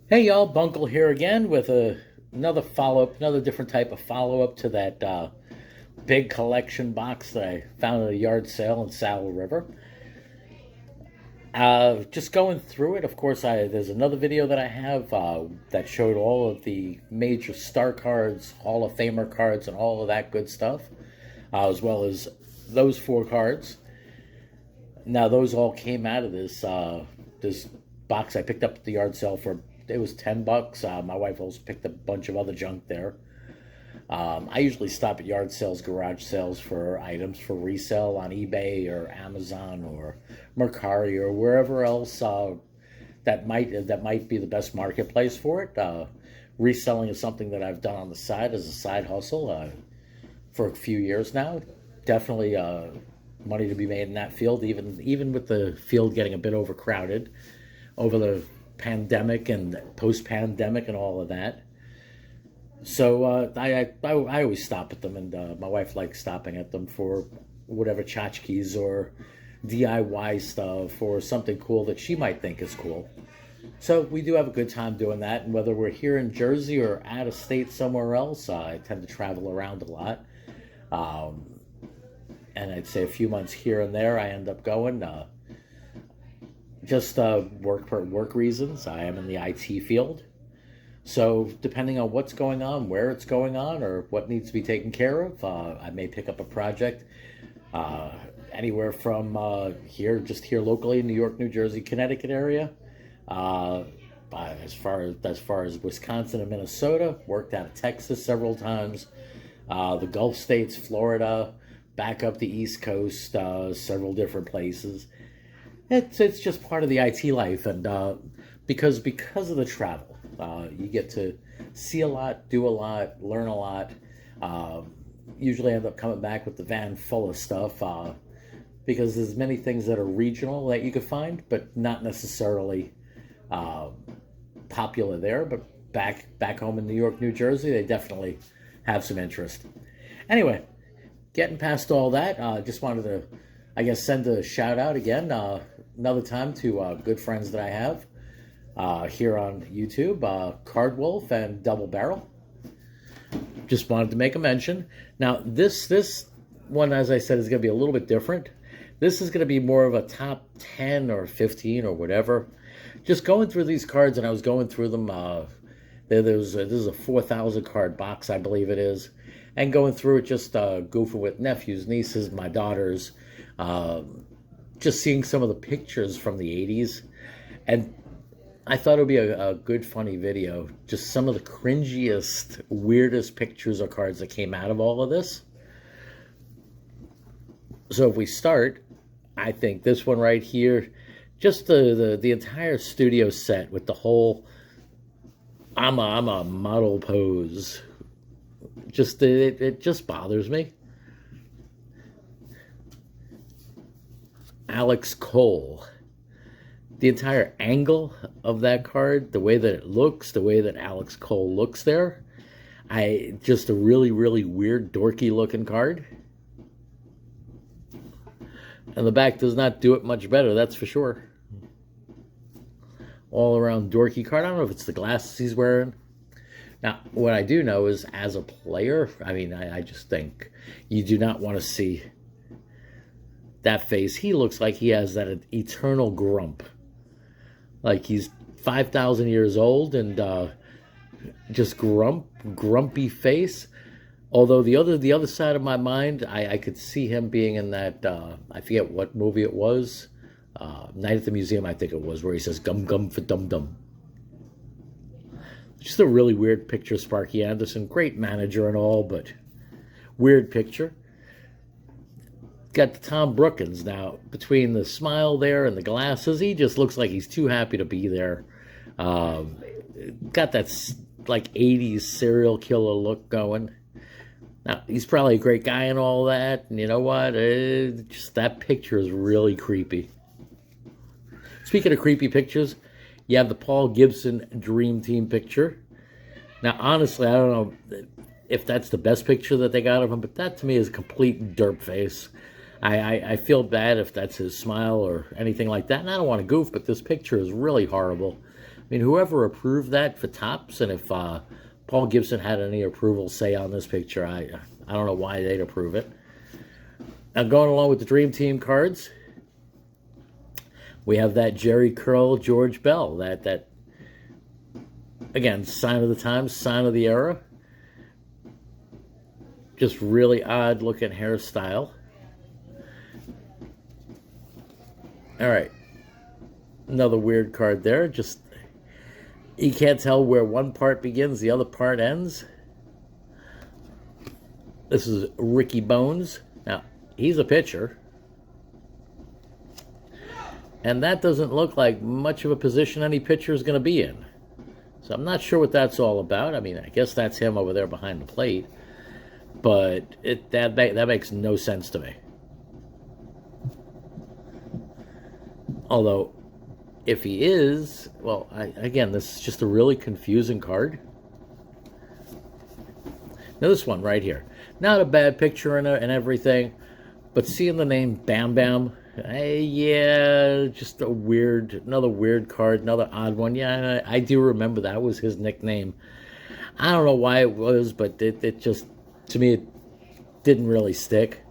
Hey y'all, Bunkle here again with another follow-up, another different type of follow-up to that big collection box that I found at a yard sale in Saddle River. Just going through it, of course, there's another video that I have that showed all of the major star cards, Hall of Famer cards, and all of that good stuff, as well as those four cards. Now, those all came out of this box I picked up at the yard sale for it was $10. My wife also picked up a bunch of other junk there. I usually stop at yard sales, garage sales for items for resale on eBay or Amazon or Mercari or wherever else that might be the best marketplace for it. Reselling is something that I've done on the side as a side hustle for a few years now. Definitely money to be made in that field, even with the field getting a bit overcrowded over the pandemic and post-pandemic and all of that. So I always stop at them, and my wife likes stopping at them for whatever tchotchkes or DIY stuff or something cool that she might think is cool. So we do have a good time doing that, and whether we're here in Jersey or out of state somewhere else, I tend to travel around a lot. Um, and I'd say a few months here and there, I end up going. Just work reasons. I am in the IT field, so depending on what's going on, where it's going on, or what needs to be taken care of, I may pick up a project uh, anywhere from here locally in New York, New Jersey, Connecticut area. Uh, as far as Wisconsin and Minnesota, worked out of Texas several times. The Gulf states, Florida, back up the East Coast, several different places. It's just part of the IT life, and because of the travel, you get to see a lot, do a lot, learn a lot. Um, Usually end up coming back with the van full of stuff because there's many things that are regional that you could find, but not necessarily uh, popular there. But back home in New York, New Jersey, they definitely have some interest. Anyway, getting past all that, just wanted to, I guess, send a shout out again, another time to good friends that I have here on YouTube, Card Wolf and Double Barrel. Just wanted to make a mention. Now, this one, as I said, is going to be a little bit different. This is going to be more of a top 10 or 15 or whatever. Just going through these cards, and I was going through them. This is a 4,000 card box, I believe it is, and going through it, just goofing with nephews, nieces, my daughters, uh, just seeing some of the pictures from the 80s. And I thought it would be a good, funny video. Just some of the cringiest, weirdest pictures or cards that came out of all of this. So if we start, I think this one right here, just the entire studio set with the whole I'm a model pose. It just bothers me. Alex Cole. The entire angle of that card, the way that it looks, the way that Alex Cole looks there, I just a really, really weird, dorky looking card. And the back does not do it much better, that's for sure. All around dorky card. I don't know if it's the glasses he's wearing. Now, what I do know is, as a player, I mean, I just think you do not want to see that face. He looks like he has that eternal grump. Like he's 5,000 years old and just grumpy face. Although the other side of my mind, I could see him being in that, I forget what movie it was, Night at the Museum, I think it was, where he says gum gum for dum dum. Just a really weird picture, Sparky Anderson. Great manager and all, but weird picture. Got the Tom Brookins now. Between the smile there and the glasses, he just looks like he's too happy to be there. Um, Got that like 80s serial killer look going. Now, he's probably a great guy and all that, and you know what? Just that picture is really creepy. Speaking of creepy pictures, you have the Paul Gibson Dream Team picture. Now, honestly, I don't know if that's the best picture that they got of him, but that to me is a complete derp face. I feel bad if that's his smile or anything like that, and I don't want to goof, but this picture is really horrible. I mean, whoever approved that for Topps, and if Paul Gibson had any approval say on this picture, I don't know why they'd approve it. Now, going along with the Dream Team cards, we have that Jerry Curl, George Bell. That again, sign of the times, sign of the era. Just really odd looking hairstyle. All right, another weird card there. Just, you can't tell where one part begins, the other part ends. This is Ricky Bones. Now, he's a pitcher. And that doesn't look like much of a position any pitcher is going to be in. So I'm not sure what that's all about. I mean, I guess that's him over there behind the plate. But that makes no sense to me. Although, if he is, well, again, this is just a really confusing card. Now this one right here. Not a bad picture and everything, but seeing the name Bam Bam, yeah, just another weird card, another odd one. Yeah, I do remember that was his nickname. I don't know why it was, but it just, to me, it didn't really stick.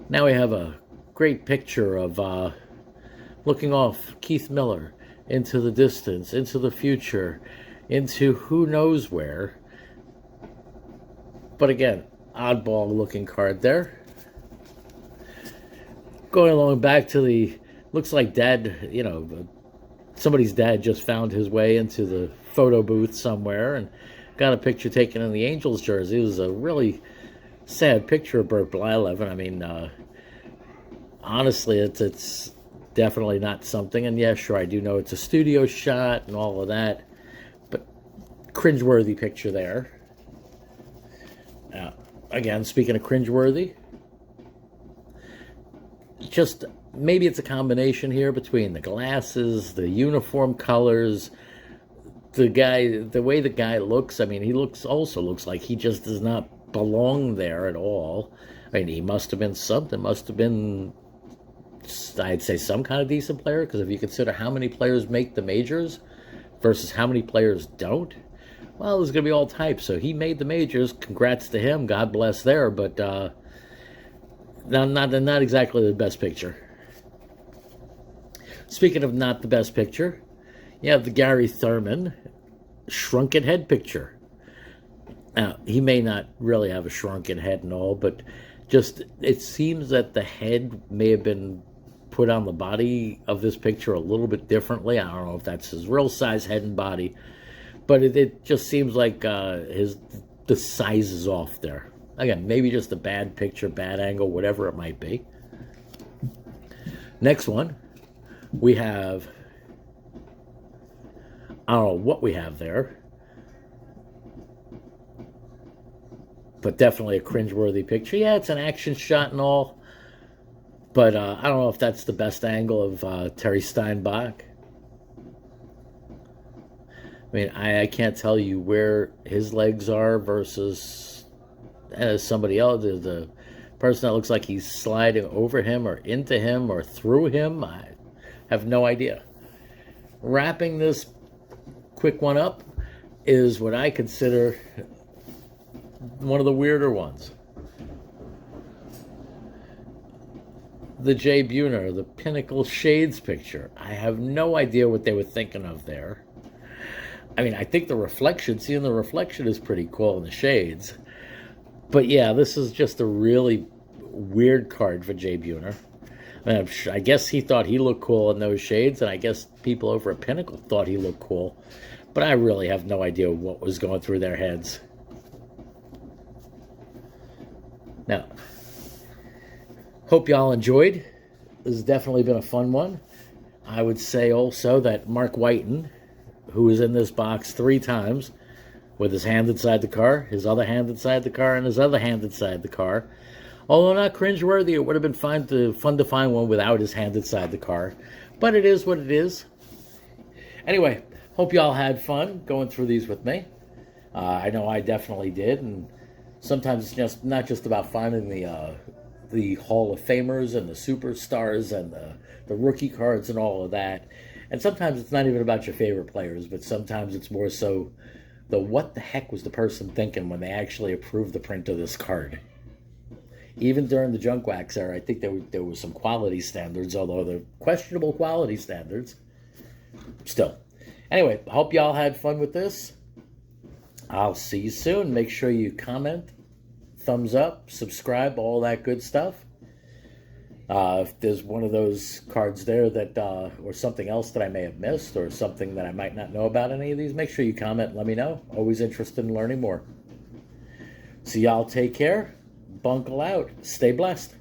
Now we have a great picture of looking off Keith Miller into the distance, into the future, into who knows where. But again, oddball looking card there. Going along back to the, looks like dad, somebody's dad just found his way into the photo booth somewhere and got a picture taken in the Angels jersey. It was a really sad picture of Bert Blyleven. I mean, honestly, it's definitely not something. And yeah, sure, I do know it's a studio shot and all of that, but cringeworthy picture there. Again, speaking of cringeworthy, just maybe it's a combination here between the glasses, the uniform colors, the way the guy looks. I mean, he also looks like he just does not belong there at all. I mean, he must have been something, I'd say some kind of decent player, because if you consider how many players make the majors versus how many players don't, well, there's going to be all types. So he made the majors. Congrats to him. God bless there. But not exactly the best picture. Speaking of not the best picture, you have the Gary Thurman shrunken head picture. Now, he may not really have a shrunken head and all, but just it seems that the head may have been put on the body of this picture a little bit differently. I don't know if that's his real size head and body, but it just seems like the size is off there. Again, maybe just a bad picture, bad angle, whatever it might be. Next one, we have, I don't know what we have there, but definitely a cringeworthy picture. Yeah, it's an action shot and all, but I don't know if that's the best angle of Terry Steinbach. I mean, I can't tell you where his legs are versus somebody else. The person that looks like he's sliding over him or into him or through him. I have no idea. Wrapping this quick one up is what I consider one of the weirder ones. The Jay Buhner, the Pinnacle Shades picture. I have no idea what they were thinking of there. I mean, I think seeing the reflection is pretty cool in the shades. But yeah, this is just a really weird card for Jay Buhner. I mean, I guess he thought he looked cool in those shades, and I guess people over at Pinnacle thought he looked cool. But I really have no idea what was going through their heads. Now, hope y'all enjoyed. This has definitely been a fun one. I would say also that Mark Whiten, who was in this box 3 times with his hand inside the car, his other hand inside the car, and his other hand inside the car. Although not cringeworthy, it would have been fun to find one without his hand inside the car. But it is what it is. Anyway, hope y'all had fun going through these with me. I know I definitely did, and sometimes it's just not just about finding the Hall of Famers and the superstars and the rookie cards and all of that. And sometimes it's not even about your favorite players, but sometimes it's more so the what the heck was the person thinking when they actually approved the print of this card. Even during the junk wax era, I think there was some quality standards, although they're questionable quality standards. Still. Anyway, hope y'all had fun with this. I'll see you soon. Make sure you comment, thumbs up, subscribe, all that good stuff. If there's one of those cards there that, or something else that I may have missed, or something that I might not know about any of these, make sure you comment and let me know. Always interested in learning more. So y'all take care. Bunkle out. Stay blessed.